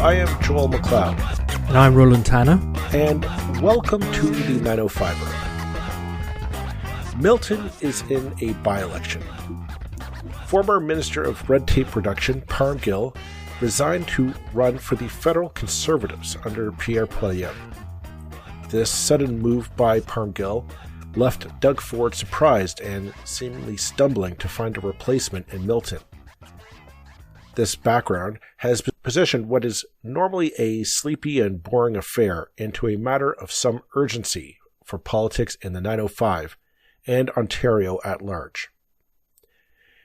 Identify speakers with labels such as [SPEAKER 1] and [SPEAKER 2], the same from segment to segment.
[SPEAKER 1] I am Joel McLeod.
[SPEAKER 2] And I'm Roland Tanner.
[SPEAKER 1] And welcome to the 905er. Milton is in a by-election. Former Minister of Red Tape Reduction, Parm Gill, resigned to run for the federal Conservatives under Pierre Poilievre. This sudden move by Parm Gill left Doug Ford surprised and seemingly stumbling to find a replacement in Milton. This background has positioned what is normally a sleepy and boring affair into a matter of some urgency for politics in the 905 and Ontario at large.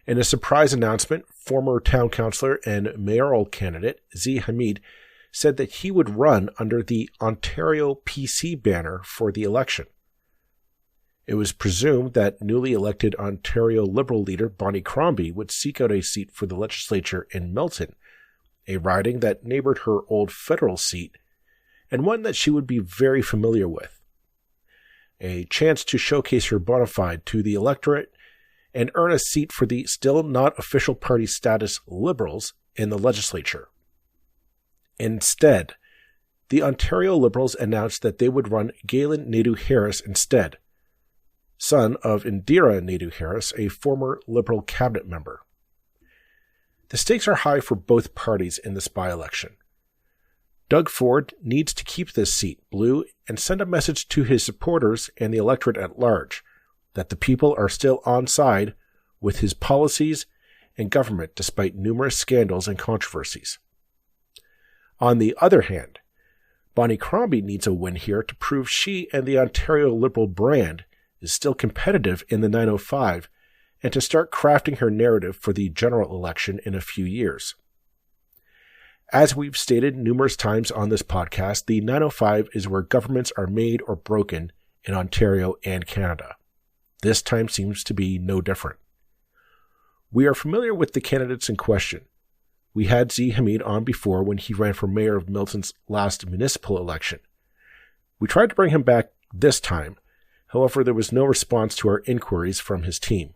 [SPEAKER 1] In a surprise announcement, former town councillor and mayoral candidate Zee Hamid said that he would run under the Ontario PC banner for the election. It was presumed that newly elected Ontario Liberal leader Bonnie Crombie would seek out a seat for the Legislature in Milton, a riding that neighbored her old federal seat, and one that she would be very familiar with. A chance to showcase her bona fide to the electorate and earn a seat for the still not official party status Liberals in the Legislature. Instead, the Ontario Liberals announced that they would run Galen Naidoo-Harris instead, son of Indira Naidoo-Harris, a former Liberal cabinet member. The stakes are high for both parties in this by-election. Doug Ford needs to keep this seat blue and send a message to his supporters and the electorate at large that the people are still on side with his policies and government despite numerous scandals and controversies. On the other hand, Bonnie Crombie needs a win here to prove she and the Ontario Liberal brand is still competitive in the 905 and to start crafting her narrative for the general election in a few years. As we've stated numerous times on this podcast, the 905 is where governments are made or broken in Ontario and Canada. This time seems to be no different. We are familiar with the candidates in question. We had Zee Hamid on before when he ran for mayor of Milton's last municipal election. We tried to bring him back this time. However, there was no response to our inquiries from his team.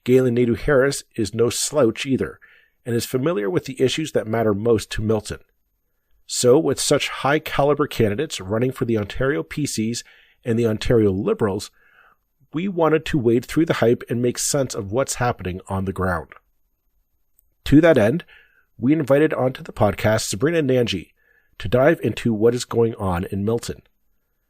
[SPEAKER 1] Galen Naidoo-Harris is no slouch either, and is familiar with the issues that matter most to Milton. So, with such high-caliber candidates running for the Ontario PCs and the Ontario Liberals, we wanted to wade through the hype and make sense of what's happening on the ground. To that end, we invited onto the podcast Sabrina Nanji to dive into what is going on in Milton.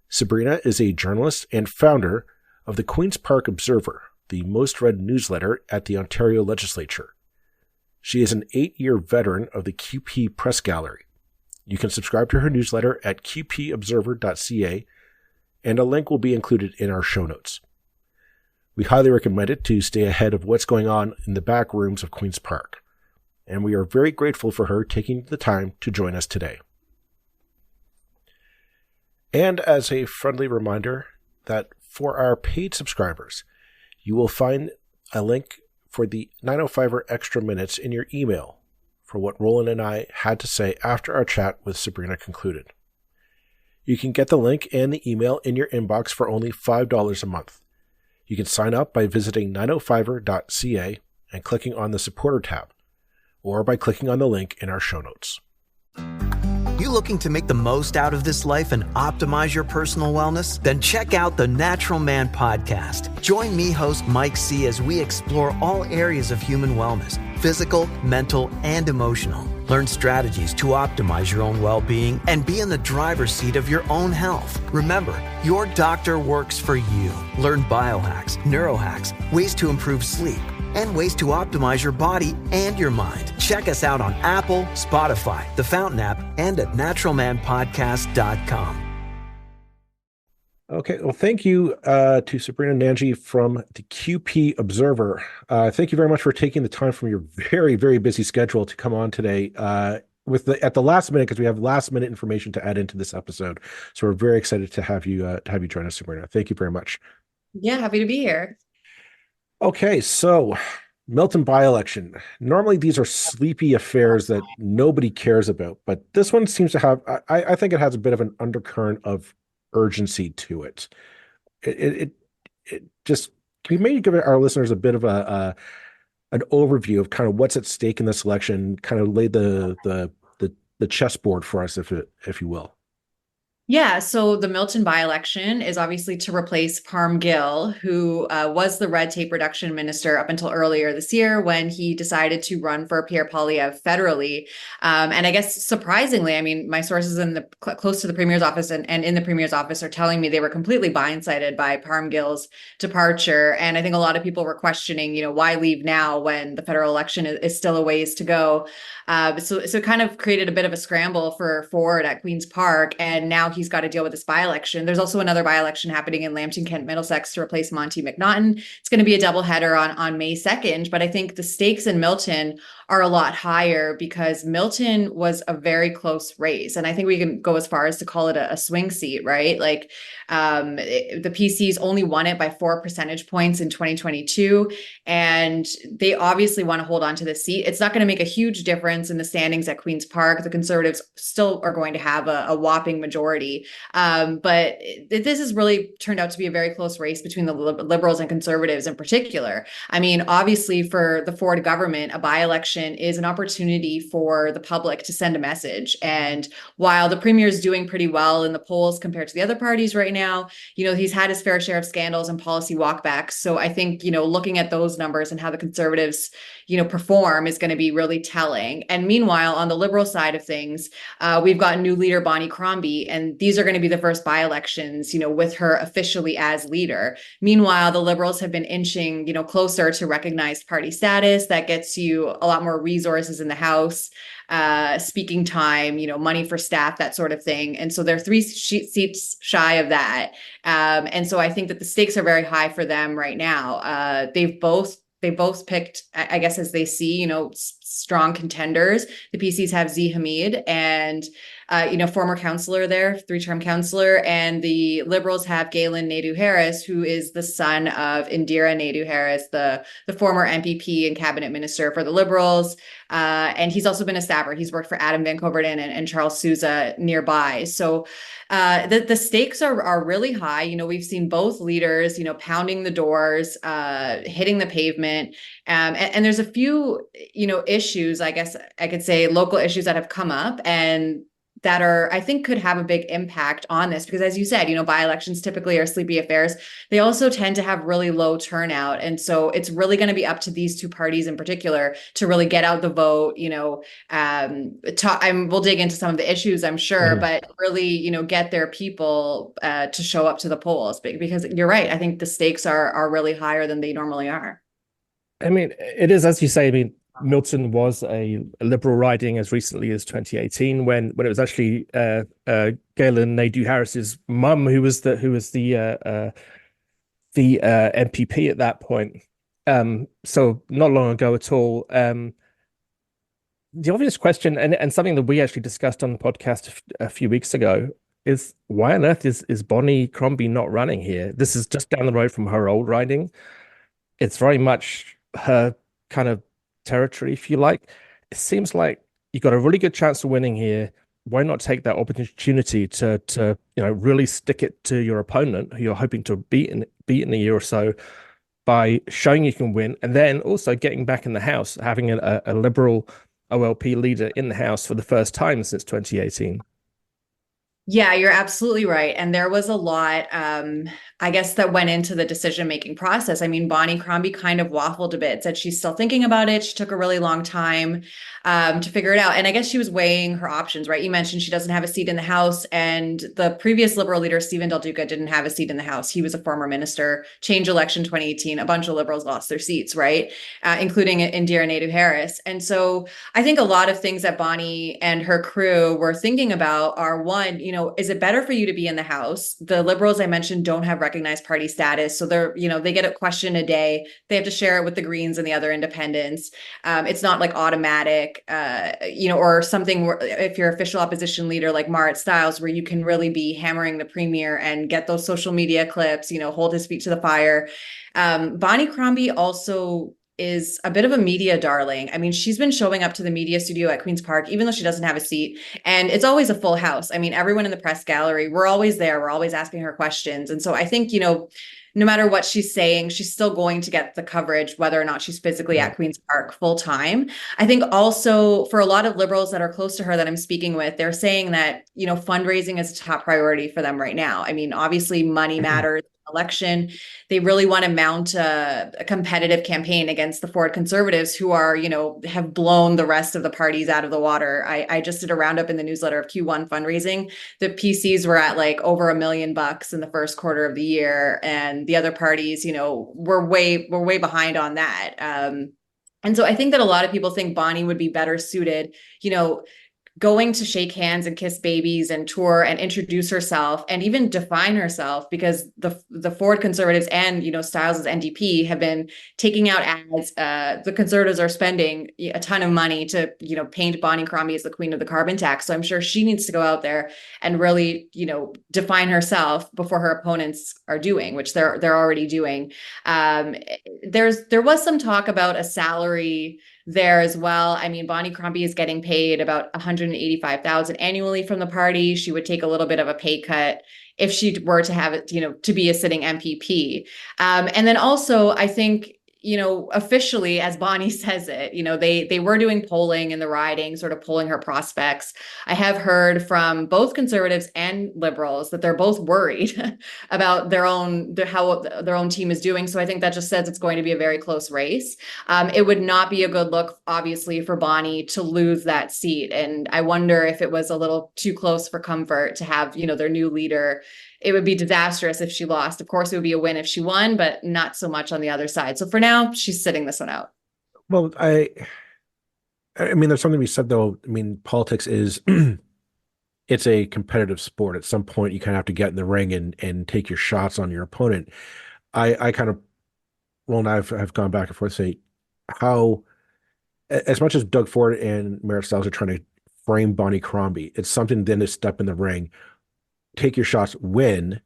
[SPEAKER 1] Sabrina is a journalist and founder of the QPObserver, the most read newsletter at the Ontario Legislature. She is an 8-year veteran of the QP Press Gallery. You can subscribe to her newsletter at QPObserver.ca, and a link will be included in our show notes. We highly recommend it to stay ahead of what's going on in the back rooms of Queen's Park, and we are very grateful for her taking the time to join us today. And as a friendly reminder that for our paid subscribers, you will find a link for the 905er Extra Minutes in your email for what Roland and I had to say after our chat with Sabrina concluded. You can get the link and the email in your inbox for only $5 a month. You can sign up by visiting 905er.ca and clicking on the Supporter tab, or by clicking on the link in our show notes.
[SPEAKER 3] You looking to make the most out of this life and optimize your personal wellness? Then check out the Natural Man Podcast. Join me, host Mike C., as we explore all areas of human wellness, physical, mental, and emotional. Learn strategies to optimize your own well-being and be in the driver's seat of your own health. Remember, your doctor works for you. Learn biohacks, neurohacks, ways to improve sleep, and ways to optimize your body and your mind. Check us out on Apple, Spotify, the Fountain app, and at naturalmanpodcast.com.
[SPEAKER 1] Okay, well, thank you to Sabrina Nanji from the QPObserver. Thank you very much for taking the time from your very, very busy schedule to come on today at the last minute, because we have last minute information to add into this episode. So we're very excited to have you join us, Sabrina. Thank you very much.
[SPEAKER 4] Yeah, happy to be here.
[SPEAKER 1] Okay, so Milton by-election. Normally these are sleepy affairs that nobody cares about, but this one seems to have, I think it has a bit of an undercurrent of urgency to it. It just, can you maybe give our listeners a bit of an overview of kind of what's at stake in this election, kind of lay the the chessboard for us, if you will.
[SPEAKER 4] Yeah, so the Milton by-election is obviously to replace Parm Gill, who was the red tape reduction minister up until earlier this year when he decided to run for Pierre Poilievre federally. And I guess surprisingly, I mean, my sources in the close to the premier's office and in the premier's office are telling me they were completely blindsided by Parm Gill's departure. And I think a lot of people were questioning, why leave now when the federal election is still a ways to go. So it kind of created a bit of a scramble for Ford at Queen's Park, and now he's got to deal with this by-election. There's also another by-election happening in Lambton, Kent, Middlesex to replace Monty McNaughton. It's going to be a doubleheader on May 2nd, but I think the stakes in Milton are a lot higher because Milton was a very close race. And I think we can go as far as to call it a swing seat, right? Like the PCs only won it by 4 percentage points in 2022. And they obviously want to hold on to the seat. It's not going to make a huge difference in the standings at Queen's Park. The Conservatives still are going to have a whopping majority. But this has really turned out to be a very close race between the Liberals and Conservatives in particular. I mean, obviously for the Ford government, a by-election is an opportunity for the public to send a message. And while the premier is doing pretty well in the polls compared to the other parties right now, he's had his fair share of scandals and policy walkbacks. So I think, looking at those numbers and how the Conservatives, perform is going to be really telling. And meanwhile, on the Liberal side of things, we've got new leader Bonnie Crombie, and these are going to be the first by-elections, with her officially as leader. Meanwhile, the Liberals have been inching, closer to recognized party status. That gets you a lot more resources in the House, speaking time, money for staff, that sort of thing. And so they're 3 seats shy of that. And so I think that the stakes are very high for them right now. They've both picked, I guess, as they see, strong contenders. The PCs have Zee Hamid and, former councillor there, 3-term councillor, and the Liberals have Galen Naidoo-Harris, who is the son of Indira Naidoo-Harris, the former MPP and cabinet minister for the Liberals. And he's also been a staffer. He's worked for Adam Van Coverden and Charles Sousa nearby. So the stakes are really high. We've seen both leaders, pounding the doors, hitting the pavement. And there's a few, issues, I guess I could say, local issues that have come up and that I think could have a big impact on this, because as you said, by-elections typically are sleepy affairs. They also tend to have really low turnout. And so it's really going to be up to these two parties in particular to really get out the vote, we'll dig into some of the issues, I'm sure, but really, get their people to show up to the polls, because you're right. I think the stakes are really higher than they normally are.
[SPEAKER 2] I mean, it is, as you say, Milton was a Liberal riding as recently as 2018, when it was actually Galen Naidoo-Harris's mum who was the MPP at that point. So not long ago at all. The obvious question, and something that we actually discussed on the podcast a few weeks ago, is why on earth is Bonnie Crombie not running here? This is just down the road from her old riding. It's very much her kind of territory, if you like. It seems like you've got a really good chance of winning here. Why not take that opportunity to really stick it to your opponent who you're hoping to beat in a year or so, by showing you can win, and then also getting back in the House, having a Liberal OLP leader in the House for the first time since 2018.
[SPEAKER 4] Yeah, you're absolutely right. And there was a lot, I guess, that went into the decision-making process. I mean, Bonnie Crombie kind of waffled a bit, said she's still thinking about it. She took a really long time to figure it out. And I guess she was weighing her options, right? You mentioned she doesn't have a seat in the House, and the previous Liberal leader, Stephen Del Duca, didn't have a seat in the House. He was a former minister. Change election 2018, a bunch of Liberals lost their seats, right? Including Indira Naidoo-Harris. And so I think a lot of things that Bonnie and her crew were thinking about are, one, is it better for you to be in the House? The Liberals I mentioned don't have recognized party status. So they get a question a day. They have to share it with the Greens and the other independents. It's not like automatic, or something where, if you're official opposition leader like Marit Stiles, where you can really be hammering the premier and get those social media clips, hold his feet to the fire. Bonnie Crombie also is a bit of a media darling. I mean, she's been showing up to the media studio at Queen's Park, even though she doesn't have a seat. And it's always a full house. I mean, everyone in the press gallery, we're always there. We're always asking her questions. And so I think, no matter what she's saying, she's still going to get the coverage, whether or not she's physically at Queen's Park full time. I think also for a lot of Liberals that are close to her that I'm speaking with, they're saying that, fundraising is a top priority for them right now. I mean, obviously money matters. Election, they really want to mount a competitive campaign against the Ford Conservatives, who are, have blown the rest of the parties out of the water. I just did a roundup in the newsletter of Q1 fundraising. The PCs were at like over $1 million in the first quarter of the year, and the other parties, were way behind on that. And so I think that a lot of people think Bonnie would be better suited, going to shake hands and kiss babies and tour and introduce herself and even define herself, because the Ford Conservatives and, Styles' NDP have been taking out ads. The Conservatives are spending a ton of money to, paint Bonnie Crombie as the queen of the carbon tax. So I'm sure she needs to go out there and really, define herself before her opponents are doing, which they're already doing. There was some talk about a salary there as well. I mean, Bonnie Crombie is getting paid about $185,000 annually from the party. She would take a little bit of a pay cut if she were to have it, to be a sitting MPP. And then also, I think, officially, as Bonnie says it, they were doing polling in the riding, sort of polling her prospects. I have heard from both Conservatives and Liberals that they're both worried about how their own team is doing. So I think that just says it's going to be a very close race. It would not be a good look, obviously, for Bonnie to lose that seat. And I wonder if it was a little too close for comfort to have, their new leader. It would be disastrous if she lost. Of course, it would be a win if she won, but not so much on the other side. So for now, she's sitting this one out.
[SPEAKER 1] Well, I mean, there's something to be said, though. I mean, politics is it's a competitive sport. At some point, you kind of have to get in the ring and take your shots on your opponent. I kind of, well, and I've gone back and forth, say how, as much as Doug Ford and Mayor Styles are trying to frame Bonnie Crombie, it's something then to step in the ring, take your shots, win,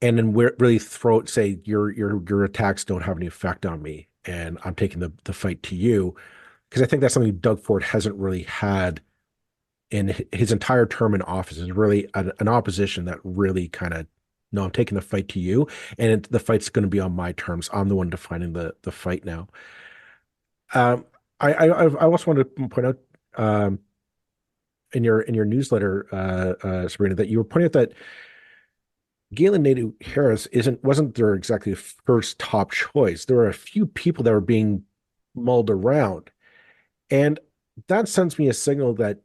[SPEAKER 1] and then really say your attacks don't have any effect on me, and I'm taking the fight to you, because I think that's something Doug Ford hasn't really had in his entire term in office. Is really an opposition that really kind of, no, I'm taking the fight to you, and the fight's going to be on my terms. I'm the one defining the fight now. I also wanted to point out, in your newsletter, Sabrina, that you were pointing out that Galen Naidoo-Harris wasn't their exactly first top choice. There were a few people that were being mulled around, and that sends me a signal that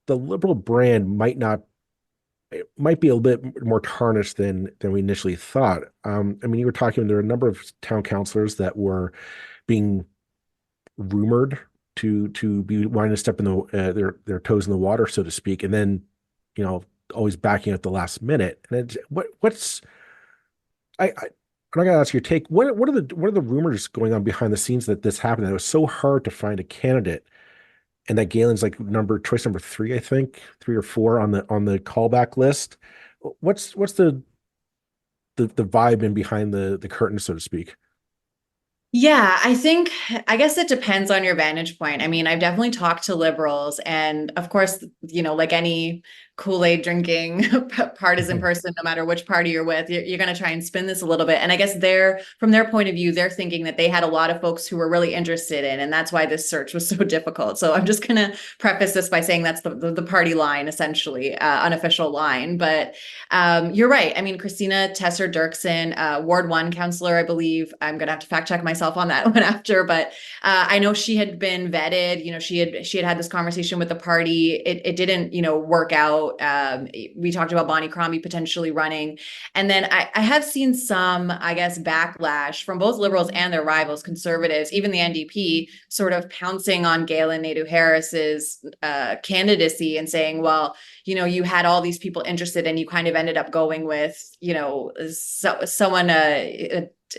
[SPEAKER 1] the Liberal brand might be a little bit more tarnished than we initially thought. I mean, you were talking, there are a number of town councillors that were being rumored to be wanting to step in their toes in the water, so to speak, and then, always backing at the last minute. And I gotta ask your take. What are the rumors going on behind the scenes that this happened? That it was so hard to find a candidate, and that Galen's like choice number 3, I think 3 or 4 on the callback list. What's the vibe in behind the curtain, so to speak?
[SPEAKER 4] Yeah, I guess it depends on your vantage point. I mean, I've definitely talked to Liberals, and of course, like any Kool-Aid drinking partisan person, no matter which party you're with, you're going to try and spin this a little bit. And I guess from their point of view, they're thinking that they had a lot of folks who were really interested in, and that's why this search was so difficult. So I'm just going to preface this by saying that's the party line, essentially, unofficial line. But you're right. I mean, Christina Tesser-Dirksen, Ward 1 councillor, I believe. I'm going to have to fact check myself on that one after, but I know she had been vetted. She had this conversation with the party. It didn't, work out. We talked about Bonnie Crombie potentially running. And then I have seen some, I guess, backlash from both Liberals and their rivals, Conservatives, even the NDP, sort of pouncing on Galen Naidoo-Harris's candidacy and saying, well, you had all these people interested and you kind of ended up going with,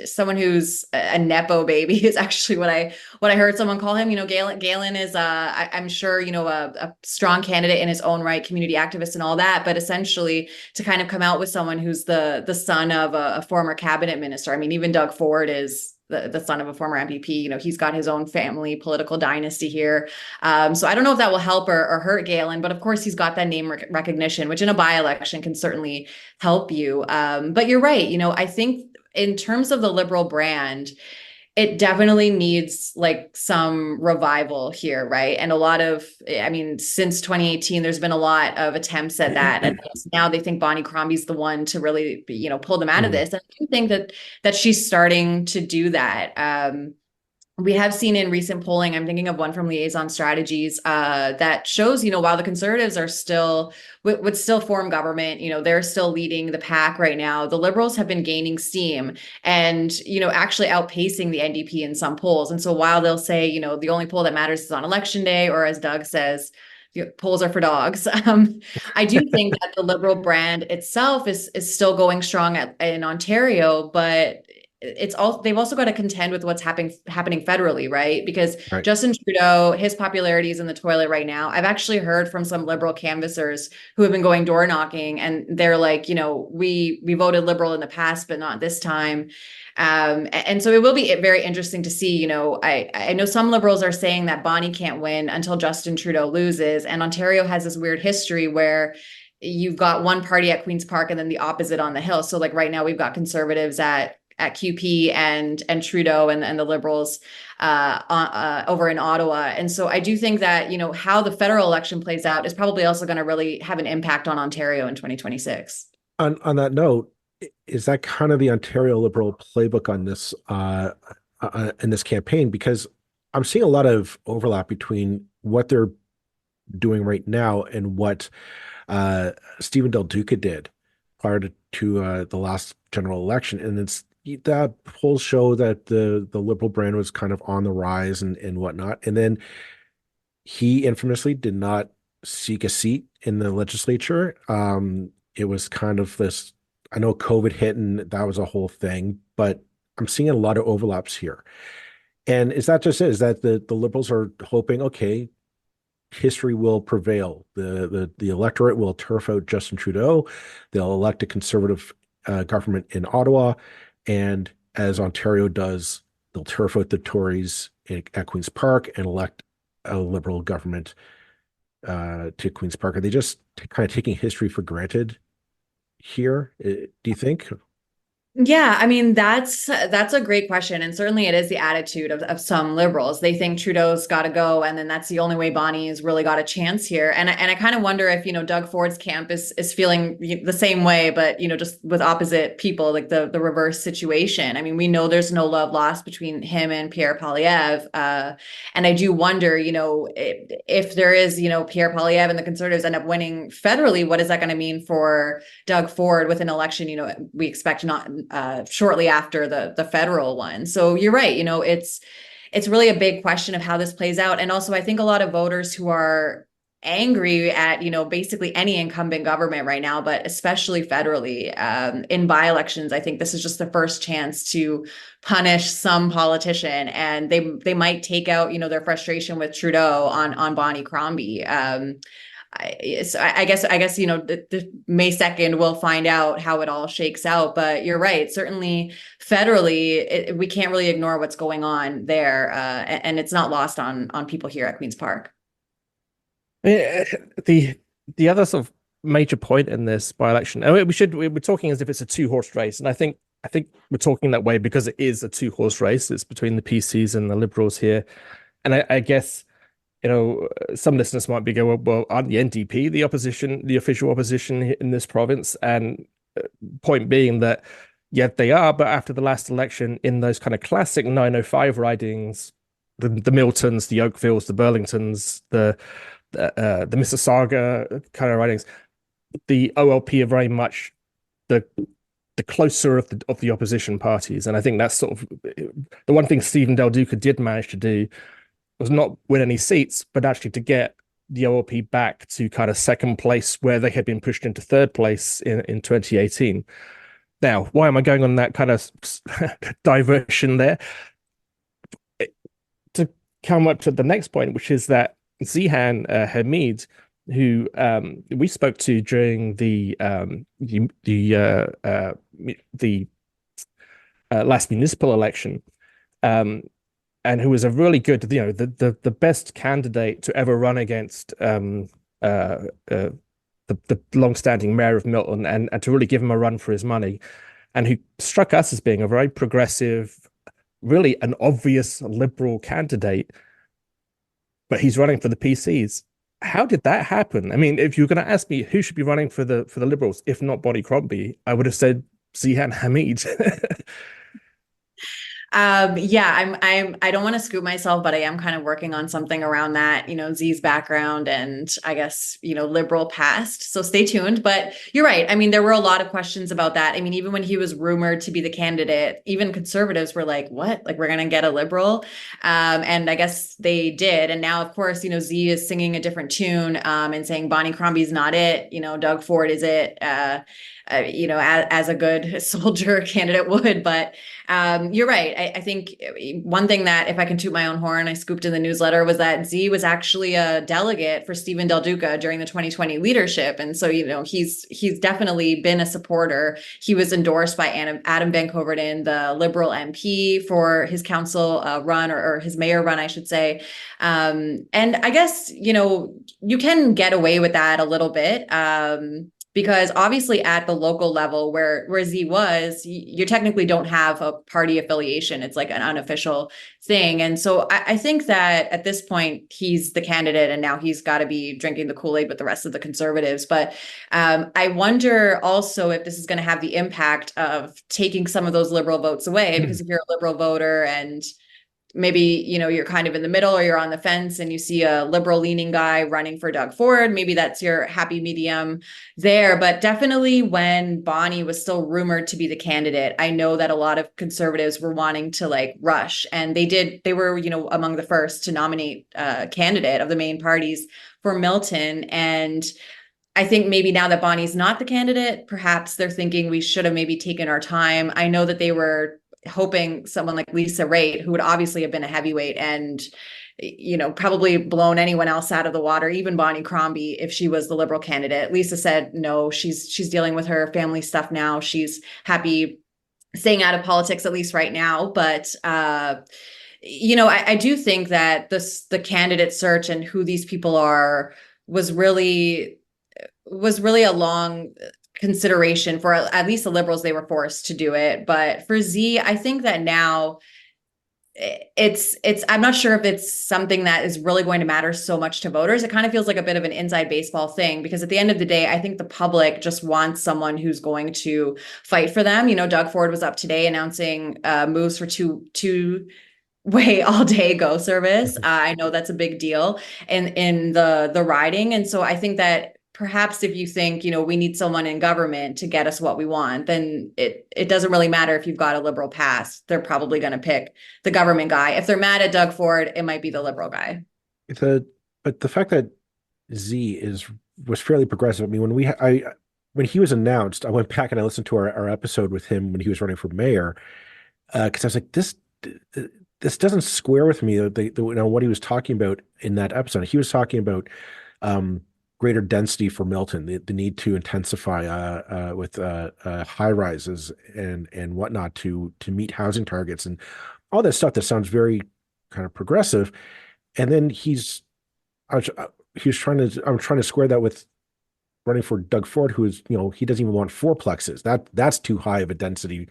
[SPEAKER 4] someone who's a Nepo baby is actually what I heard someone call him. Galen is, I'm sure, a strong candidate in his own right, community activist and all that, but essentially to kind of come out with someone who's the son of a former cabinet minister. I mean, even Doug Ford is the son of a former MPP. He's got his own family political dynasty here. So I don't know if that will help or hurt Galen, but of course he's got that name recognition, which in a by-election can certainly help you. But you're right. I think in terms of the Liberal brand, it definitely needs like some revival here, right? And since 2018, there's been a lot of attempts at that. And now they think Bonnie Crombie's the one to really, pull them out of this. And I do think that she's starting to do that. We have seen in recent polling, I'm thinking of one from Liaison Strategies, that shows, while the Conservatives are still would still form government, they're still leading the pack right now. The Liberals have been gaining steam and, actually outpacing the NDP in some polls. And so while they'll say, the only poll that matters is on election day, or as Doug says, polls are for dogs. I do think that the Liberal brand itself is still going strong in Ontario, but they've also got to contend with what's happening federally, right? Because Justin Trudeau, his popularity is in the toilet right now. I've actually heard from some Liberal canvassers who have been going door knocking, and they're like, we voted Liberal in the past, but not this time. And so it will be very interesting to see. I know some Liberals are saying that Bonnie can't win until Justin Trudeau loses, and Ontario has this weird history where you've got one party at Queen's Park and then the opposite on the Hill. So like right now we've got Conservatives at QP and Trudeau and the Liberals over in Ottawa. And so I do think that, how the federal election plays out is probably also going to really have an impact on Ontario in 2026.
[SPEAKER 1] On that note, is that kind of the Ontario Liberal playbook on this in this campaign? Because I'm seeing a lot of overlap between what they're doing right now and what Stephen Del Duca did prior to the last general election. And that polls show that the Liberal brand was kind of on the rise and whatnot. And then he infamously did not seek a seat in the legislature. It was kind of this, I know COVID hit and that was a whole thing, but I'm seeing a lot of overlaps here. And is that just it? Is that the Liberals are hoping, okay, history will prevail. The electorate will turf out Justin Trudeau. They'll elect a Conservative government in Ottawa. And as Ontario does, they'll turf out the Tories at Queen's Park and elect a Liberal government to Queen's Park. Are they just kind of taking history for granted here, do you think?
[SPEAKER 4] Yeah, that's a great question. And certainly it is the attitude of some Liberals. They think Trudeau's got to go, and then that's the only way Bonnie's really got a chance here. And I kind of wonder if, Doug Ford's camp is feeling the same way, but, just with opposite people, like the reverse situation. We know there's no love lost between him and Pierre Poilievre. And I do wonder, if there is, Pierre Poilievre and the Conservatives end up winning federally, what is that going to mean for Doug Ford with an election, we expect not shortly after the federal one. So you're right. It's really a big question of how this plays out. And also, I think a lot of voters who are angry at, basically any incumbent government right now, but especially federally, in by-elections, I think this is just the first chance to punish some politician, and they might take out, their frustration with Trudeau on Bonnie Crombie. I guess the May 2nd we'll find out how it all shakes out. But you're right. Certainly federally, we can't really ignore what's going on there, and it's not lost on people here at Queen's Park.
[SPEAKER 2] The other sort of major point in this by-election, we're talking as if it's a two-horse race, and I think we're talking that way because it is a two-horse race. It's between the PCs and the Liberals here, and I guess. Some listeners might be going, well, aren't the NDP the opposition, the official opposition in this province? And point being that, yeah, they are. But after the last election, in those kind of classic 905 ridings, the Miltons, the Oakvilles, the Burlingtons, the Mississauga kind of ridings, the OLP are very much the closer of the opposition parties. And I think that's sort of the one thing Stephen Del Duca did manage to do was not win any seats, but actually to get the OLP back to kind of second place where they had been pushed into third place in 2018. Now, why am I going on that kind of diversion there? To come up to the next point, which is that Zee Hamid, who we spoke to during the last municipal election, and who was a really good, the best candidate to ever run against the long-standing mayor of Milton, and to really give him a run for his money, and who struck us as being a very progressive, really an obvious liberal candidate, but he's running for the PCs. How did that happen? I mean, if you're going to ask me who should be running for the Liberals, if not Bonnie Crombie, I would have said Zee Hamid.
[SPEAKER 4] Yeah, I don't want to scoop myself, but I am kind of working on something around that, Zee's background and I guess, liberal past. So stay tuned. But you're right. I mean, there were a lot of questions about that. I mean, even when he was rumored to be the candidate, even conservatives were like, what? Like, we're going to get a liberal? And I guess they did. And now, of course, Zee is singing a different tune and saying Bonnie Crombie's not it. Doug Ford is it. As a good soldier candidate would. But you're right. I think one thing that, if I can toot my own horn, I scooped in the newsletter was that Zee was actually a delegate for Stephen Del Duca during the 2020 leadership. And so, he's definitely been a supporter. He was endorsed by Adam Van Coverden, the Liberal MP, for his council run or his mayor run, I should say. And I guess, you can get away with that a little bit. Because obviously at the local level where Zee was, you technically don't have a party affiliation. It's like an unofficial thing. And so I think that at this point, he's the candidate and now he's got to be drinking the Kool-Aid with the rest of the conservatives. But I wonder also if this is going to have the impact of taking some of those liberal votes away, because if you're a liberal voter and maybe, you're kind of in the middle or you're on the fence and you see a liberal leaning guy running for Doug Ford, maybe that's your happy medium there. But definitely when Bonnie was still rumored to be the candidate, I know that a lot of conservatives were wanting to rush, and they were, among the first to nominate a candidate of the main parties for Milton. And I think maybe now that Bonnie's not the candidate, perhaps they're thinking we should have maybe taken our time. I know that they were hoping someone like Lisa Raitt, who would obviously have been a heavyweight and, probably blown anyone else out of the water, even Bonnie Crombie, if she was the Liberal candidate. Lisa said, no, she's dealing with her family stuff now. She's happy staying out of politics, at least right now. But, I do think that the candidate search and who these people are was really a long consideration for at least the Liberals. They were forced to do it. But for Zee, I think that now I'm not sure if it's something that is really going to matter so much to voters. It kind of feels like a bit of an inside baseball thing, because at the end of the day, I think the public just wants someone who's going to fight for them. Doug Ford was up today announcing moves for two-way all-day go service. I know that's a big deal in the riding. And so I think that perhaps if you think, we need someone in government to get us what we want, then it doesn't really matter if you've got a Liberal past. They're probably going to pick the government guy. If they're mad at Doug Ford, it might be the Liberal guy.
[SPEAKER 1] But the fact that Zee was fairly progressive. I mean, when he was announced, I went back and I listened to our episode with him when he was running for mayor, because I was like, this doesn't square with me. What he was talking about in that episode. He was talking about greater density for Milton, the need to intensify with high rises and whatnot to meet housing targets and all that stuff that sounds very kind of progressive. And then I'm trying to square that with running for Doug Ford, who is, he doesn't even want fourplexes. That's too high of a density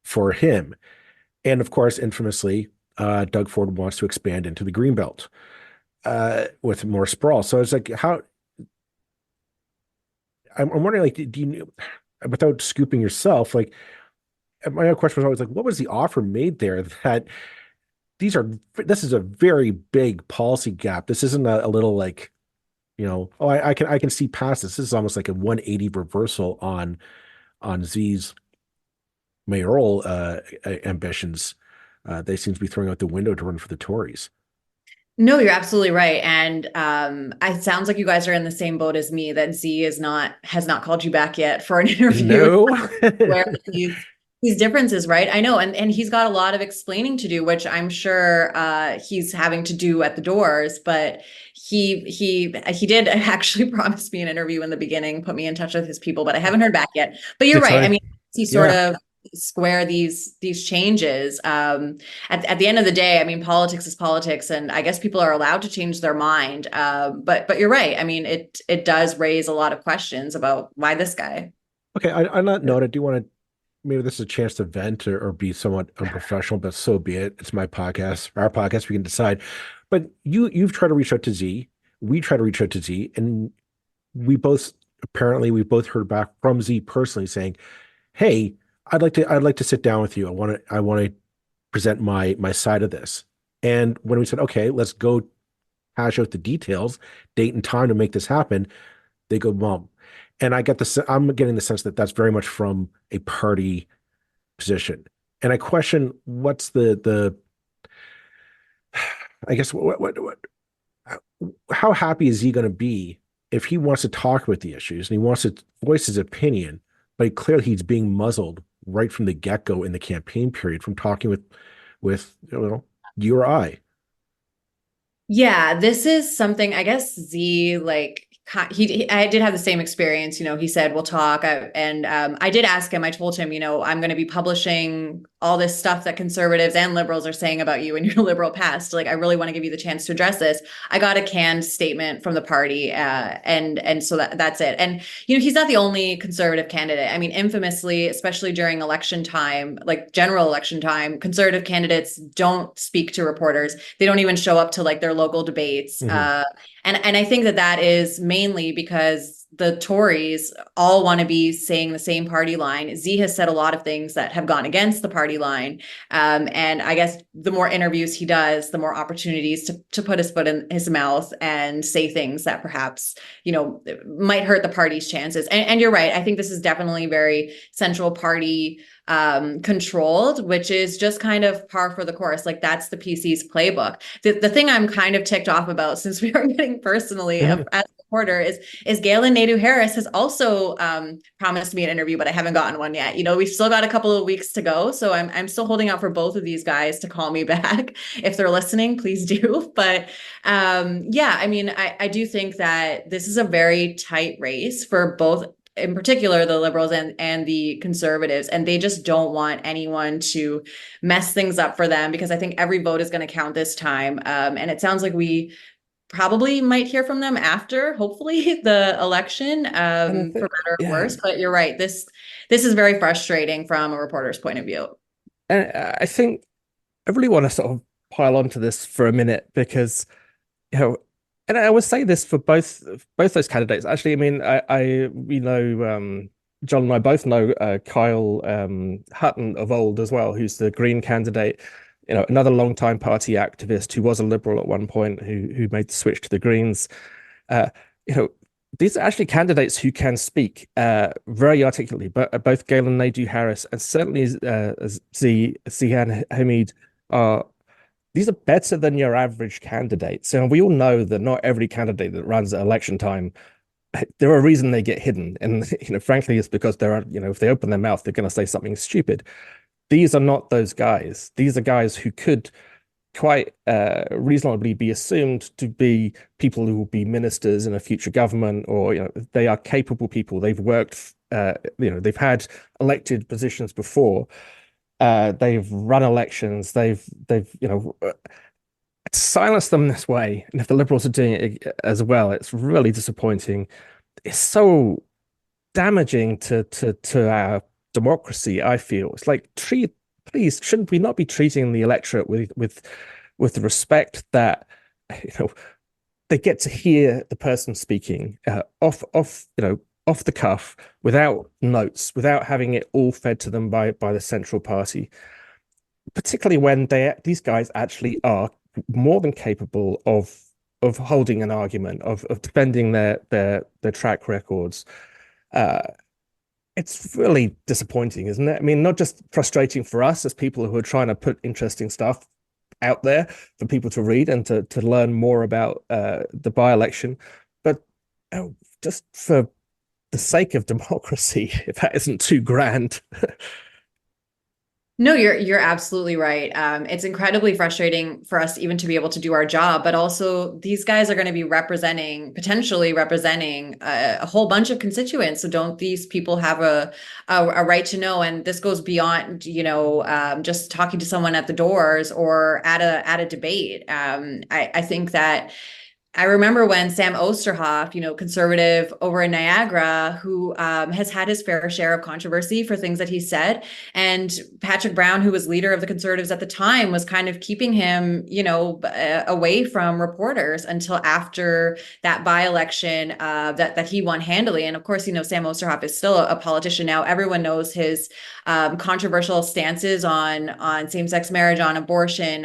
[SPEAKER 1] for him. And of course, infamously, Doug Ford wants to expand into the Greenbelt with more sprawl. So it's like, I'm wondering, do you, without scooping yourself, my other question was always what was the offer made there that this is a very big policy gap. This isn't a little I can see past this. This is almost like a 180 reversal on Zee's mayoral ambitions. They seem to be throwing out the window to run for the Tories.
[SPEAKER 4] No, you're absolutely right. And it sounds like you guys are in the same boat as me, that Zee has not called you back yet for an interview.
[SPEAKER 1] No.
[SPEAKER 4] Where these differences, right? I know. And he's got a lot of explaining to do, which I'm sure he's having to do at the doors. But he did actually promise me an interview in the beginning, put me in touch with his people, but I haven't heard back yet. But you're right. I mean, he sort of square these changes. At the end of the day, I mean, politics is politics, and I guess people are allowed to change their mind. But you're right. I mean, it does raise a lot of questions about why this guy.
[SPEAKER 1] Okay, on that note, I do want to, maybe this is a chance to vent or be somewhat unprofessional, but so be it. It's my podcast, our podcast. We can decide. But you've tried to reach out to Zee. We try to reach out to Zee, and we both heard back from Zee personally saying, "Hey, I'd like to sit down with you. I want to present my side of this." And when we said, "Okay, let's go hash out the details, date and time to make this happen," they go, "Well," and I'm getting the sense that that's very much from a party position. And I question what's the I guess what how happy is he going to be if he wants to talk about the issues and he wants to voice his opinion, but clearly he's being muzzled right from the get-go in the campaign period from talking with you or I.
[SPEAKER 4] Yeah, this is something, I guess Zee, like, I did have the same experience. He said, we'll talk. I did ask him, I told him, I'm going to be publishing all this stuff that conservatives and liberals are saying about you in your liberal past. Like, I really want to give you the chance to address this. I got a canned statement from the party. And so that's it. And, he's not the only conservative candidate. I mean, infamously, especially during election time, like general election time, conservative candidates don't speak to reporters. They don't even show up to like their local debates. Mm-hmm. And I think that is mainly because the Tories all want to be saying the same party line. Zee has said a lot of things that have gone against the party line. And I guess the more interviews he does, the more opportunities to put his foot in his mouth and say things that perhaps, might hurt the party's chances. And you're right. I think this is definitely very central party controlled, which is just kind of par for the course. Like, that's the PC's playbook. The thing I'm kind of ticked off about, since we are getting personally as a reporter, is Galen Naidoo-Harris has also promised me an interview, but I haven't gotten one yet. We've still got a couple of weeks to go, so I'm still holding out for both of these guys to call me back. If they're listening, please do. But yeah, I mean, I do think that this is a very tight race for both, in particular, the liberals and the conservatives, and they just don't want anyone to mess things up for them, because I think every vote is going to count this time. And it sounds like we probably might hear from them after, hopefully, the election, for better or worse. But you're right. This is very frustrating from a reporter's point of view.
[SPEAKER 2] And I think I really want to sort of pile onto this for a minute, because, and I would say this for both those candidates. Actually, I mean, we know, John and I both know Kyle Hutton of old as well, who's the Green candidate. Another long-time party activist who was a liberal at one point, who made the switch to the Greens. These are actually candidates who can speak very articulately. But both Galen Naidoo-Harris and certainly Zee Hamid are. These are better than your average candidate. So we all know that not every candidate that runs at election time, there are a reason they get hidden. And, frankly, it's because if they open their mouth, they're going to say something stupid. These are not those guys. These are guys who could quite reasonably be assumed to be people who will be ministers in a future government, or, they are capable people. They've worked, they've had elected positions before. They've run elections. They've silenced them this way. And if the Liberals are doing it as well, it's really disappointing. It's so damaging to our democracy, I feel. It's like, please, shouldn't we not be treating the electorate with the respect that they get to hear the person speaking off the cuff, without notes, without having it all fed to them by the central party, particularly when these guys actually are more than capable of holding an argument, of defending their track records. It's really disappointing, isn't it? I mean, not just frustrating for us as people who are trying to put interesting stuff out there for people to read and to learn more about the by-election, but just for the sake of democracy, if that isn't too grand.
[SPEAKER 4] No, you're absolutely right. It's incredibly frustrating for us even to be able to do our job, but also these guys are going to be potentially representing a whole bunch of constituents. So don't these people have a right to know? And this goes beyond, just talking to someone at the doors or at a debate. I think that I remember when Sam Osterhoff, conservative over in Niagara, who has had his fair share of controversy for things that he said. And Patrick Brown, who was leader of the Conservatives at the time, was kind of keeping him, away from reporters until after that by-election that he won handily. And of course, Sam Osterhoff is still a politician now. Everyone knows his controversial stances on same-sex marriage, on abortion.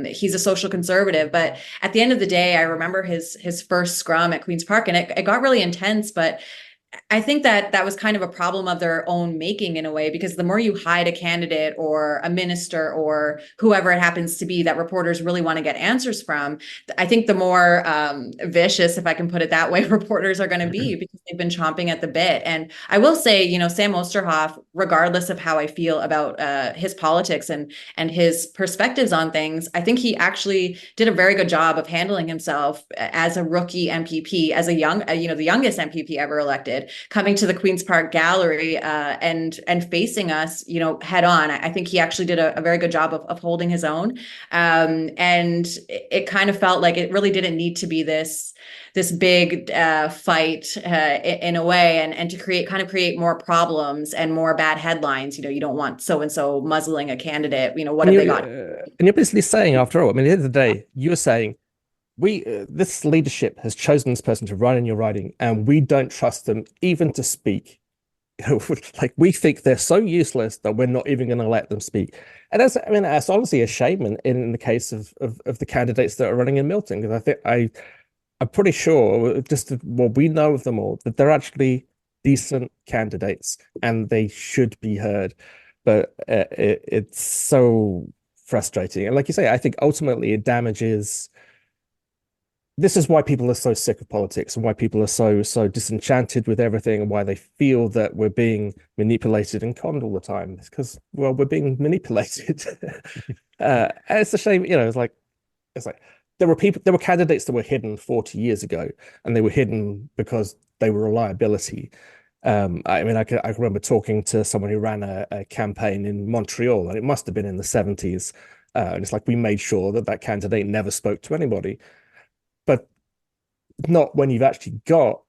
[SPEAKER 4] He's a social conservative. But at the end of the day, I remember his first scrum at Queen's Park, and it got really intense, but I think that was kind of a problem of their own making in a way, because the more you hide a candidate or a minister or whoever it happens to be that reporters really want to get answers from, I think the more vicious, if I can put it that way, reporters are going to be, because they've been chomping at the bit. And I will say, Sam Osterhoff, regardless of how I feel about his politics and his perspectives on things, I think he actually did a very good job of handling himself as a rookie MPP, as a young, the youngest MPP ever elected, coming to the Queen's Park Gallery and facing us, head on. I think he actually did a very good job of holding his own. And it kind of felt like it really didn't need to be this big fight in a way, and to create more problems and more bad headlines. You don't want so-and-so muzzling a candidate. What have they got?
[SPEAKER 2] And you're basically saying, after all, I mean, at the end of the day, you're saying, this leadership has chosen this person to run in your riding, and we don't trust them even to speak. Like, we think they're so useless that we're not even going to let them speak. And that's honestly a shame in the case of the candidates that are running in Milton, because I'm pretty sure, just what we know of them all, that they're actually decent candidates and they should be heard. But it's so frustrating. And like you say, I think ultimately it damages. This is why people are so sick of politics, and why people are so disenchanted with everything, and why they feel that we're being manipulated and conned all the time. It's because, well, we're being manipulated. And it's a shame, it's like there were candidates that were hidden 40 years ago, and they were hidden because they were a liability. I remember talking to someone who ran a campaign in Montreal, and it must have been in the 70s. And it's like, we made sure that candidate never spoke to anybody. But not when you've actually got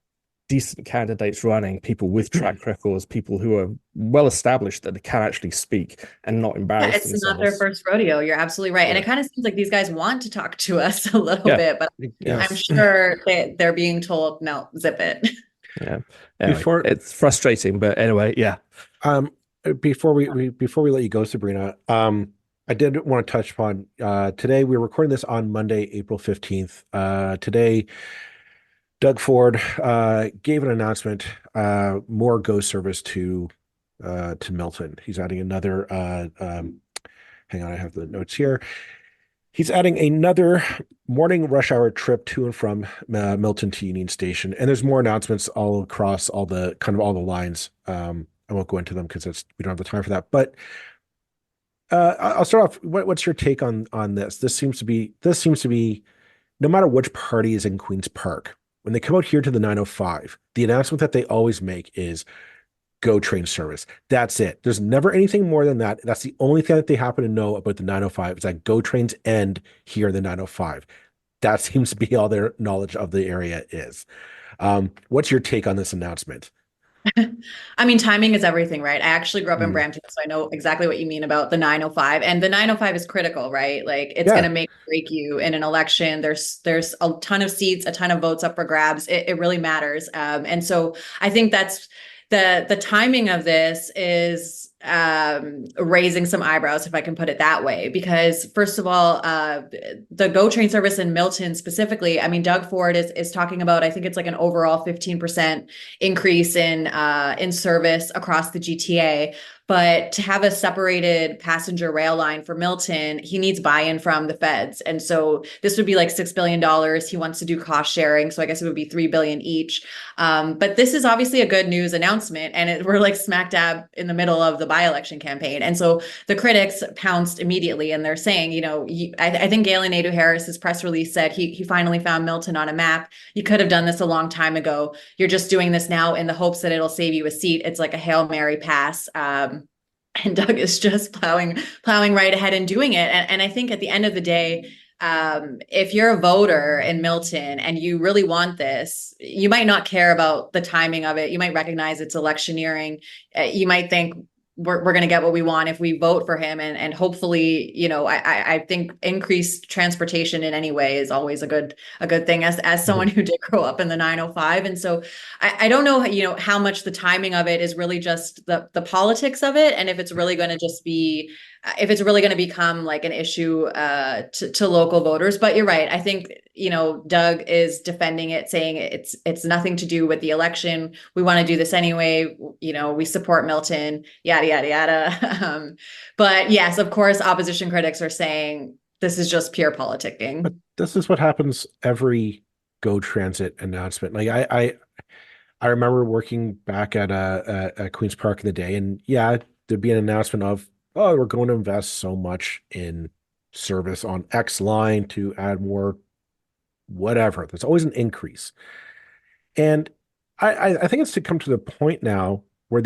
[SPEAKER 2] decent candidates running, people with track records, people who are well established that they can actually speak and not embarrass themselves.
[SPEAKER 4] It's not their first rodeo. You're absolutely right. Yeah. And it kind of seems like these guys want to talk to us a little bit, but I'm sure they're being told, no, zip it.
[SPEAKER 2] Yeah. Anyway, it's frustrating, but anyway, yeah.
[SPEAKER 1] Before we let you go, Sabrina, I did want to touch upon today. We're recording this on Monday, April 15th. Today, Doug Ford gave an announcement, more Go service to Milton. He's adding another, hang on, I have the notes here. He's adding another morning rush hour trip to and from Milton to Union Station. And there's more announcements all across all the lines. I won't go into them because we don't have the time for that. But I'll start off. What's your take on this? This seems to be no matter which party is in Queen's Park, when they come out here to the 905, the announcement that they always make is Go train service. That's it. There's never anything more than that. That's the only thing that they happen to know about the 905 is that Go trains end here in the 905. That seems to be all their knowledge of the area is. What's your take on this announcement?
[SPEAKER 4] I mean, timing is everything, right? I actually grew up in Brampton, so I know exactly what you mean about the 905. And the 905 is critical, right? Like, it's going to make or break you in an election. There's a ton of seats, a ton of votes up for grabs. It really matters. And so I think that's the timing of this is raising some eyebrows, if I can put it that way, because first of all, the Go train service in Milton specifically, I mean, Doug Ford is talking about, I think it's like an overall 15% increase in service across the GTA. But to have a separated passenger rail line for Milton, he needs buy-in from the feds. And so this would be like $6 billion. He wants to do cost sharing. So I guess it would be $3 billion each. But this is obviously a good news announcement. And we're like smack dab in the middle of the by-election campaign. And so the critics pounced immediately, and they're saying, I think Galen Naidoo-Harris's press release said he finally found Milton on a map. You could have done this a long time ago. You're just doing this now in the hopes that it'll save you a seat. It's like a Hail Mary pass. And Doug is just plowing right ahead and doing it. And I think at the end of the day, if you're a voter in Milton and you really want this, you might not care about the timing of it. You might recognize it's electioneering. You might think we're going to get what we want if we vote for him. And hopefully, I think increased transportation in any way is always a good thing as someone who did grow up in the 905. And so I don't know, how much the timing of it is really just the politics of it. And if it's really going to just be, if it's really going to become like an issue to local voters. But you're right. I think, Doug is defending it, saying it's nothing to do with the election. We want to do this anyway. We support Milton, yada, yada, yada. But yes, of course, opposition critics are saying this is just pure politicking.
[SPEAKER 1] But this is what happens every Go Transit announcement. Like I remember working back at Queen's Park in the day, and there'd be an announcement of, oh, we're going to invest so much in service on X line to add more whatever. There's always an increase. And I think it's to come to the point now where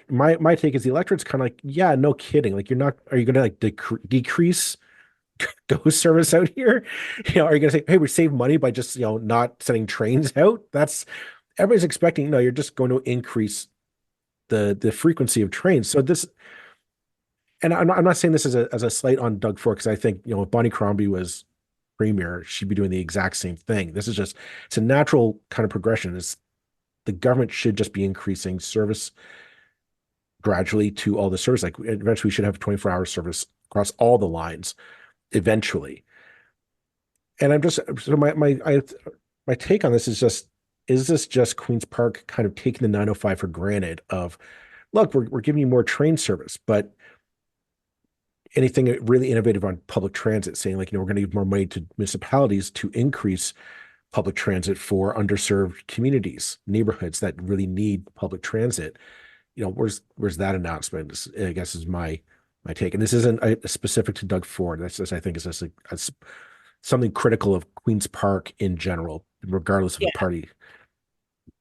[SPEAKER 1] my take is the electorate's kind of like, yeah, no kidding. Like are you going to like decrease Go service out here? Are you going to say, hey, we save money by just, not sending trains out? Everybody's expecting, no, you're just going to increase the frequency of trains. So this, and I'm not saying this as a slight on Doug Ford, because I think, if Bonnie Crombie was premier, she'd be doing the exact same thing. This is just, it's a natural kind of progression. The government should just be increasing service gradually to all the service. Like eventually we should have 24-hour service across all the lines eventually. And I'm just, so my take on this is this just Queen's Park kind of taking the 905 for granted of, look, we're giving you more train service, but anything really innovative on public transit, saying like, we're going to give more money to municipalities to increase public transit for underserved communities, neighborhoods that really need public transit. Where's that announcement? I guess is my take. And this isn't specific to Doug Ford. That's just, I think, is just something critical of Queen's Park in general, regardless of the party.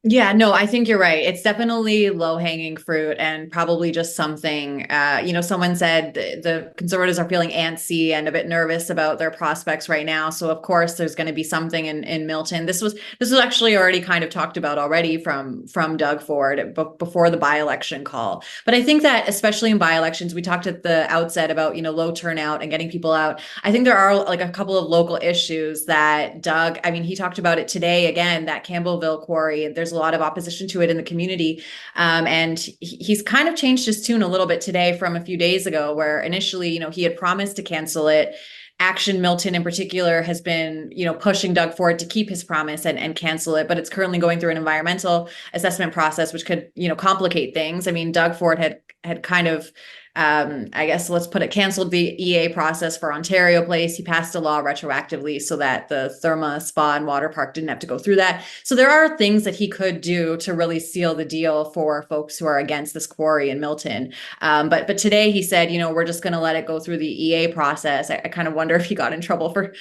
[SPEAKER 4] Yeah, no, I think you're right. It's definitely low-hanging fruit and probably just something, someone said the Conservatives are feeling antsy and a bit nervous about their prospects right now. So of course there's going to be something in Milton. This was actually already kind of talked about already from Doug Ford before the by-election call. But I think that especially in by-elections, we talked at the outset about, low turnout and getting people out. I think there are like a couple of local issues that Doug, he talked about it today again, that Campbellville quarry. There's a lot of opposition to it in the community. And he's kind of changed his tune a little bit today from a few days ago, where initially, he had promised to cancel it. Action Milton in particular has been, pushing Doug Ford to keep his promise and cancel it, but it's currently going through an environmental assessment process, which could, complicate things. Doug Ford had kind of, I guess let's put it, canceled the EA process for Ontario Place. He passed a law retroactively so that the Therma Spa and Water Park didn't have to go through that. So there are things that he could do to really seal the deal for folks who are against this quarry in Milton. But today he said, we're just going to let it go through the EA process. I kind of wonder if he got in trouble for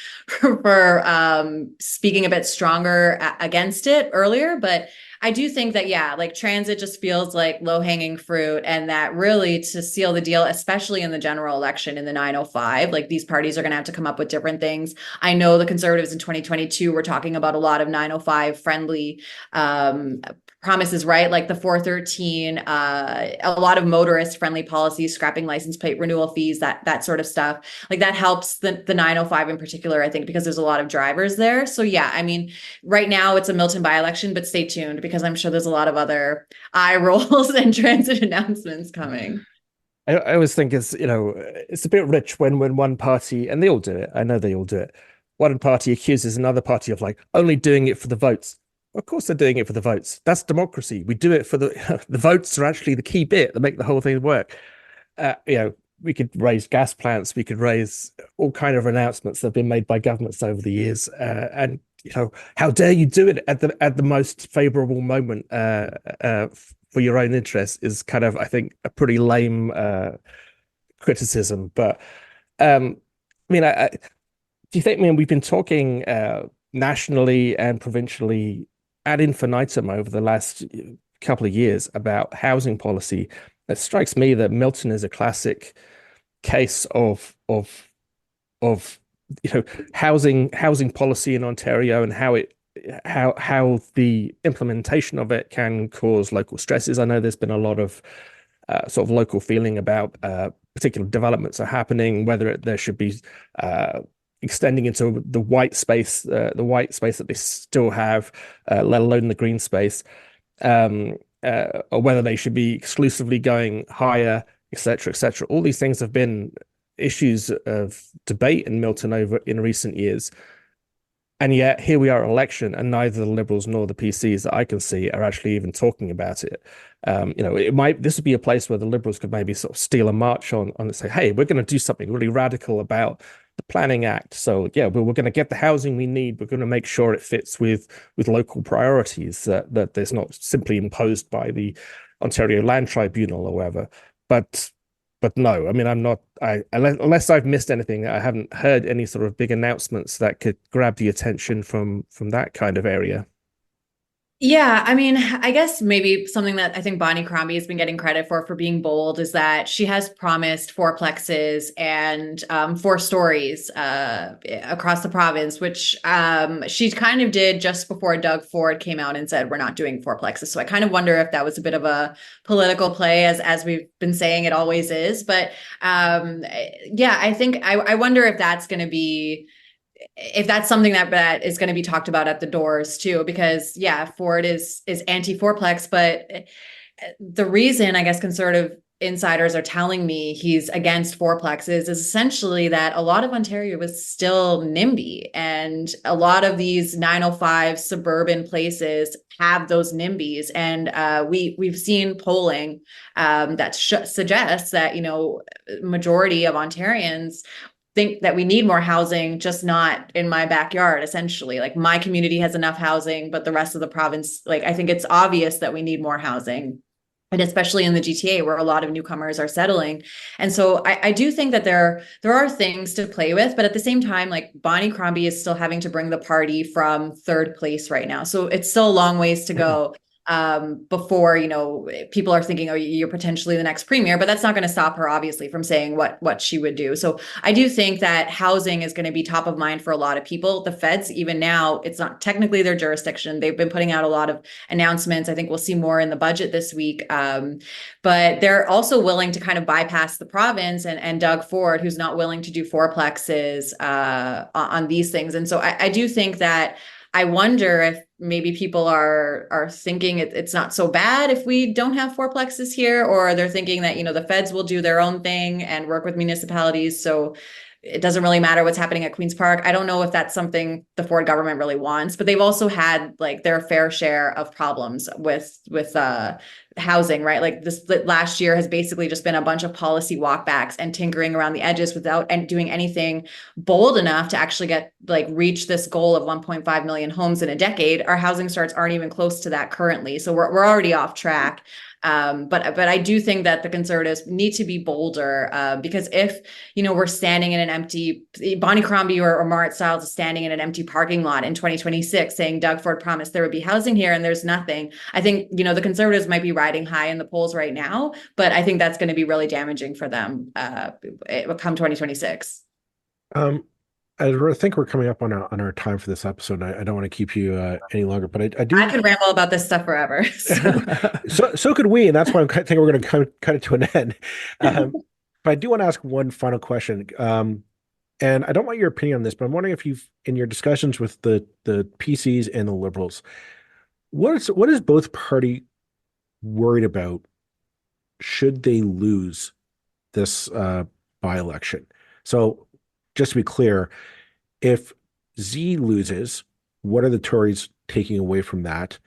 [SPEAKER 4] speaking a bit stronger against it earlier, but I do think that, like transit just feels like low-hanging fruit, and that really to seal the deal, especially in the general election in the 905, like these parties are going to have to come up with different things. I know the Conservatives in 2022 were talking about a lot of 905 friendly promises, right? Like the 413, a lot of motorist friendly policies, scrapping license plate renewal fees, that sort of stuff. Like that helps the 905 in particular, I think, because there's a lot of drivers there. So right now it's a Milton by-election, but stay tuned because I'm sure there's a lot of other eye rolls and transit announcements coming.
[SPEAKER 2] I always think it's a bit rich when one party, and they all do it, I know they all do it, one party accuses another party of like only doing it for the votes. Of course they're doing it for the votes. That's democracy. We do it for the votes are actually the key bit that make the whole thing work. we could raise gas plants, we could raise all kind of announcements that have been made by governments over the years, and how dare you do it at the most favorable moment for your own interests is kind of, I think, a pretty lame criticism. But do you think, we've been talking nationally and provincially ad infinitum over the last couple of years about housing policy. It strikes me that Milton is a classic case of housing policy in Ontario, and how the implementation of it can cause local stresses. I know there's been a lot of sort of local feeling about particular developments are happening, whether there should be extending into the white space that they still have, let alone the green space, or whether they should be exclusively going higher, etc., etc. All these things have been issues of debate in Milton in recent years. And yet here we are at election, and neither the Liberals nor the PCs that I can see are actually even talking about it. This would be a place where the Liberals could maybe sort of steal a march on and say, hey, we're going to do something really radical about the Planning Act. So yeah, we're going to get the housing we need. We're going to make sure it fits with local priorities, that there's not simply imposed by the Ontario Land Tribunal or whatever. But no, unless I've missed anything, I haven't heard any sort of big announcements that could grab the attention from that kind of area.
[SPEAKER 4] Yeah, I guess maybe something that I think Bonnie Crombie has been getting credit for being bold is that she has promised fourplexes and 4 stories across the province, which she kind of did just before Doug Ford came out and said, we're not doing fourplexes. So I kind of wonder if that was a bit of a political play, as we've been saying it always is. But I think I wonder if that's going to be, if that's something that is going to be talked about at the doors too, because Ford is anti-fourplex, but the reason I guess conservative insiders are telling me he's against fourplexes is essentially that a lot of Ontario is still NIMBY, and a lot of these 905 suburban places have those NIMBYs, and we've seen polling that suggests that majority of Ontarians think that we need more housing, just not in my backyard, essentially. Like, my community has enough housing, but the rest of the province, I think it's obvious that we need more housing. And especially in the GTA, where a lot of newcomers are settling. And so I do think that there are things to play with, but at the same time, Bonnie Crombie is still having to bring the party from 3rd place right now. So it's still a long ways to go. Before, people are thinking, oh, you're potentially the next premier, but that's not going to stop her, obviously, from saying what she would do. So I do think that housing is going to be top of mind for a lot of people. The feds, even now, it's not technically their jurisdiction. They've been putting out a lot of announcements. I think we'll see more in the budget this week. But they're also willing to kind of bypass the province and Doug Ford, who's not willing to do fourplexes on these things. And so I do think that, I wonder if maybe people are thinking it's not so bad if we don't have fourplexes here, or they're thinking that, the feds will do their own thing and work with municipalities, so it doesn't really matter what's happening at Queen's Park. I don't know if that's something the Ford government really wants, but they've also had their fair share of problems with housing, right? This last year has basically just been a bunch of policy walkbacks and tinkering around the edges without doing anything bold enough to actually reach this goal of 1.5 million homes in a decade. Our housing starts aren't even close to that currently, so we're already off track. But I do think that the Conservatives need to be bolder, because if we're standing in an empty, Bonnie Crombie or Marit Stiles is standing in an empty parking lot in 2026 saying Doug Ford promised there would be housing here and there's nothing, I think the Conservatives might be riding high in the polls right now, but I think that's going to be really damaging for them come 2026.
[SPEAKER 1] I think we're coming up on our time for this episode. I don't want to keep you any longer, but I do.
[SPEAKER 4] I could ramble about this stuff forever.
[SPEAKER 1] So could we, and that's why I think we're going to cut it to an end. But I do want to ask one final question, and I don't want your opinion on this, but I'm wondering if you've, in your discussions with the PCs and the Liberals, what is both party worried about should they lose this by-election? So, just to be clear, if Zee loses, what are the Tories taking away from that?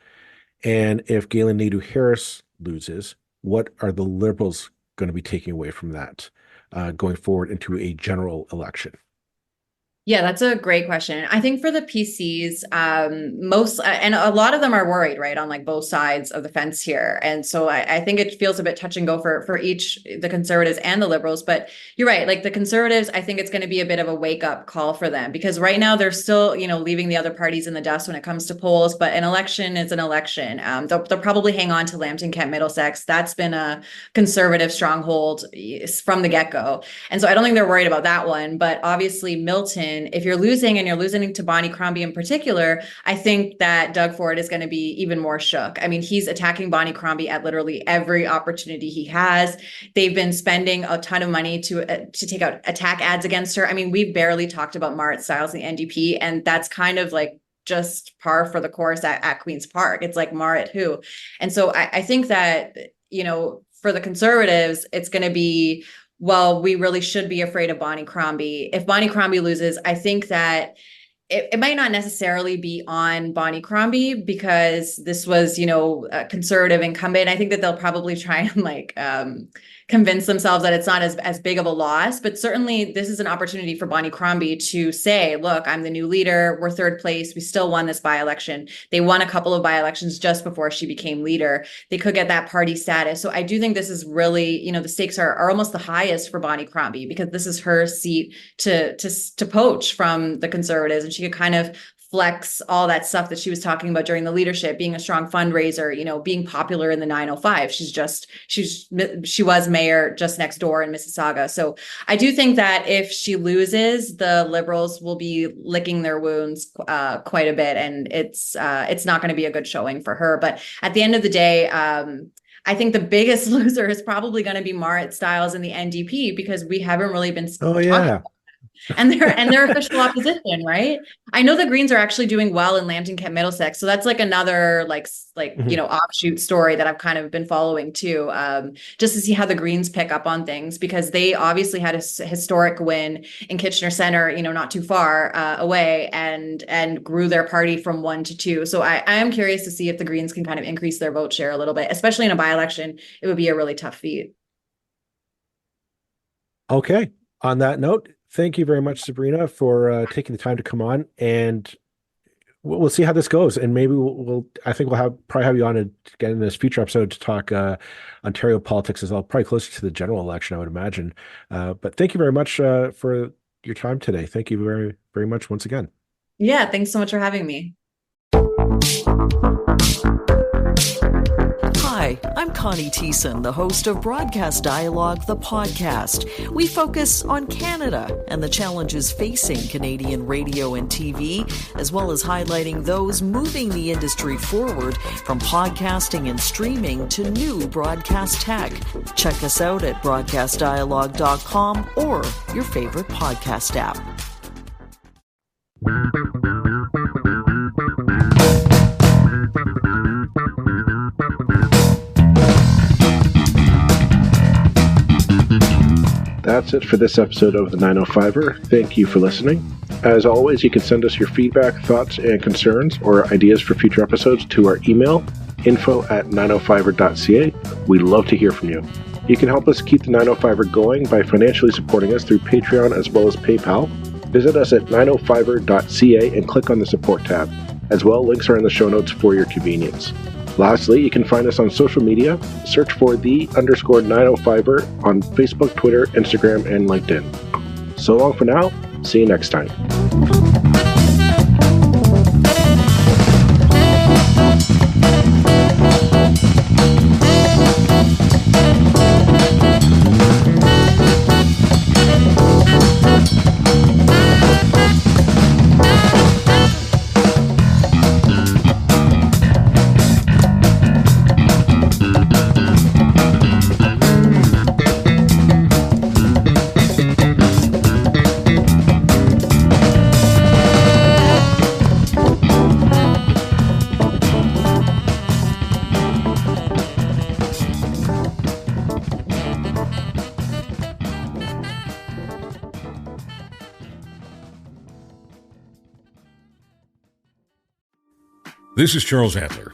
[SPEAKER 1] And if Galen Naidoo-Harris loses, what are the Liberals going to be taking away from that going forward into a general election?
[SPEAKER 4] Yeah, that's a great question. I think for the PCs, most and a lot of them are worried, right, on like both sides of the fence here. And so I think it feels a bit touch and go for each, the Conservatives and the Liberals. But you're right, like the Conservatives, I think it's going to be a bit of a wake up call for them, because right now they're still, leaving the other parties in the dust when it comes to polls. But an election is an election. They'll probably hang on to Lambton, Kent, Middlesex. That's been a Conservative stronghold from the get go. And so I don't think they're worried about that one. But obviously, Milton, if you're losing and you're losing to Bonnie Crombie in particular, I think that Doug Ford is going to be even more shook. I mean, he's attacking Bonnie Crombie at literally every opportunity he has. They've been spending a ton of money to take out attack ads against her. I mean, we've barely talked about Marit Stiles and the NDP, and that's kind of like just par for the course at Queen's Park. It's like Marit who. And so I think that, for the Conservatives, it's going to be, well, we really should be afraid of Bonnie Crombie. If Bonnie Crombie loses, I think that it might not necessarily be on Bonnie Crombie, because this was, a Conservative incumbent. I think that they'll probably try and convince themselves that it's not as big of a loss. But certainly this is an opportunity for Bonnie Crombie to say, look, I'm the new leader. We're third place. We still won this by-election. They won a couple of by-elections just before she became leader. They could get that party status. So I do think this is really, the stakes are almost the highest for Bonnie Crombie, because this is her seat to poach from the Conservatives. And she could kind of flex all that stuff that she was talking about during the leadership, being a strong fundraiser, being popular in the 905. She was mayor just next door in Mississauga. So I do think that if she loses, the Liberals will be licking their wounds quite a bit, and it's not going to be a good showing for her. But at the end of the day, I think the biggest loser is probably going to be Marit Stiles and the NDP, because we haven't really been talking about and their official opposition, right? I know the Greens are actually doing well in Lambton, Kent, Middlesex, so that's like another offshoot story that I've kind of been following too, just to see how the Greens pick up on things, because they obviously had a historic win in Kitchener Centre, not too far away, and grew their party from 1 to 2. So I am curious to see if the Greens can kind of increase their vote share a little bit, especially in a by-election. It would be a really tough feat.
[SPEAKER 1] Okay. On that note, thank you very much, Sabrina, for taking the time to come on, and we'll see how this goes. And maybe I think we'll probably have you on again in this future episode to talk Ontario politics as well, probably closer to the general election, I would imagine. But thank you very much for your time today. Thank you very, very much once again.
[SPEAKER 4] Yeah, thanks so much for having me.
[SPEAKER 5] Hi, I'm Connie Thiessen, the host of Broadcast Dialogue, the podcast. We focus on Canada and the challenges facing Canadian radio and TV, as well as highlighting those moving the industry forward from podcasting and streaming to new broadcast tech. Check us out at broadcastdialogue.com or your favorite podcast app.
[SPEAKER 1] That's it for this episode of the 905er. Thank you for listening. As always, you can send us your feedback, thoughts, and concerns, or ideas for future episodes to our email, info@905er.ca. We love to hear from you. You can help us keep the 905er going by financially supporting us through Patreon as well as PayPal. Visit us at 905er.ca and click on the support tab. As well, links are in the show notes for your convenience. Lastly, you can find us on social media. Search for _905er on Facebook, Twitter, Instagram, and LinkedIn. So long for now. See you next time.
[SPEAKER 6] This is Charles Adler.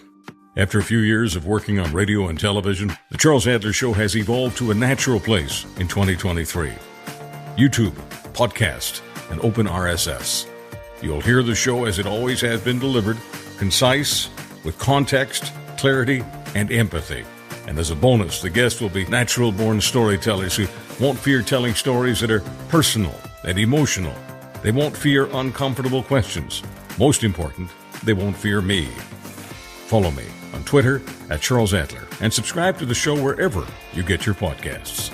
[SPEAKER 6] After a few years of working on radio and television, The Charles Adler Show has evolved to a natural place in 2023. YouTube, podcast, and open RSS. You'll hear the show as it always has been delivered, concise, with context, clarity, and empathy. And as a bonus, the guests will be natural-born storytellers who won't fear telling stories that are personal and emotional. They won't fear uncomfortable questions. Most important, they won't fear me. Follow me on Twitter @CharlesAdler and subscribe to the show wherever you get your podcasts.